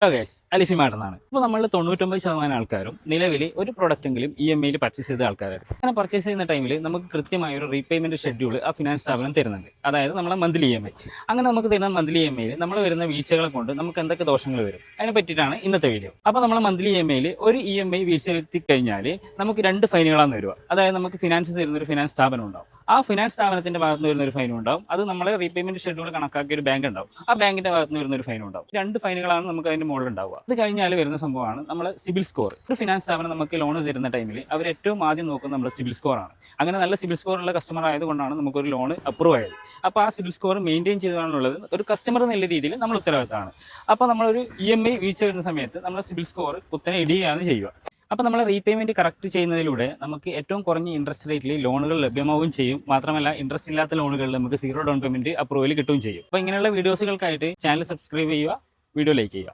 Guys അലിഫി മാഡെന്നാണ്. ഇപ്പോൾ നമ്മൾ 99% ആൾക്കാരും നിലവിൽ ഒരു പ്രൊഡക്റ്റെങ്കിലും EMI പർച്ചേസ് ചെയ്ത ആൾക്കാരാണ്. അങ്ങനെ പർച്ചേസ് ചെയ്യുന്ന ടൈമിൽ നമുക്ക് കൃത്യമായ ഒരു റീപേയ്മെന്റ് ഷെഡ്യൂൾ ആ ഫിനാൻസ് സ്ഥാപനം തരുന്നുണ്ട്. അതായത് നമ്മളെ മന്ത്ലി EMI. അങ്ങനെ നമുക്ക് തരുന്ന മന്ത്ലി EMI നമ്മൾ വരുന്ന വീഴ്ചകളെ കൊണ്ട് നമുക്ക് എന്തൊക്കെ ദോഷങ്ങൾ വരും അതിനെ പറ്റിയിട്ടാണ് ഇന്നത്തെ വീഡിയോ. അപ്പോൾ നമ്മളെ മന്ത്ലി EMI ഒരു EMI വീഴ്ച വരുത്തി കഴിഞ്ഞാൽ നമുക്ക് 2 ഫൈനുകളാണ് വരിക. അതായത് നമുക്ക് ഫിനാൻസ് തരുന്ന ഒരു ഫിനാൻസ് സ്ഥാപനം ഉണ്ടാവും. ആ ഫിനാൻസ് സ്ഥാപനത്തിന്റെ ഭാഗത്ത് നിന്ന് വരുന്ന ഒരു ഫൈനും ഉണ്ടാവും. അത് നമ്മളെ റീപേയ്മെന്റ് ഷെഡ്യൂൾ കണക്കാക്കിയ ഒരു ബാങ്ക് ഉണ്ടാവും. ആ ബാങ്കിന്റെ ഭാഗത്ത് നിന്ന് വരുന്ന ഒരു ഫൈനും ഉണ്ടാവും. 2 ഫൈനുകളാണ് നമുക്ക് അതിന്റെ മുകളിൽ ഉണ്ടാവുക. അത് കഴിഞ്ഞാൽ വരുന്ന സംഭവമാണ് നമ്മളെ സിബിൽ സ്കോർ. ഒരു ഫിനാൻസ് സ്ഥാപനം നമുക്ക് ലോൺ തരുന്ന ടൈമിൽ അവർ ഏറ്റവും ആദ്യം നോക്കുന്നത് നമ്മുടെ സിബിൽ സ്കോർ ആണ്. അങ്ങനെ നല്ല സിബിൽ സ്കോർ ഉള്ള കസ്റ്റമർ ആയതുകൊണ്ടാണ് നമുക്കൊരു ലോൺ അപ്രൂവ് ആയത്. അപ്പോൾ ആ സിബിൽ സ്കോർ മെയിൻറ്റെയിൻ ചെയ്താണുള്ളത് ഒരു കസ്റ്റമർ എന്നുള്ള രീതിയിൽ നമ്മൾ ഉത്തരവാദിത്തമാണ്. അപ്പോൾ നമ്മളൊരു EMI വീഴ്ച വരുന്ന സമയത്ത് നമ്മുടെ സിബിൽ സ്കോർ കുത്തനെ ഇടിയുകയാണ് ചെയ്യുക. അപ്പോൾ നമ്മൾ റീപേയ്മെന്റ് കറക്റ്റ് ചെയ്യുന്നതിലൂടെ നമുക്ക് ഏറ്റവും കുറഞ്ഞ ഇൻട്രസ്റ്റ് റേറ്റിൽ ലോണുകൾ ലഭ്യമാവുകയും ചെയ്യും. മാത്രമല്ല ഇൻട്രസ്റ്റ് ഇല്ലാത്ത ലോണുകളിൽ നമുക്ക് 0 ഡൗൺ പേയ്മെന്റ് അപ്രൂവൽ കിട്ടുകയും ചെയ്യും. അപ്പോൾ ഇങ്ങനെയുള്ള വീഡിയോസുകൾക്കായിട്ട് ചാനൽ സബ്സ്ക്രൈബ് ചെയ്യുക, വീഡിയോ ലൈക്ക് ചെയ്യുക.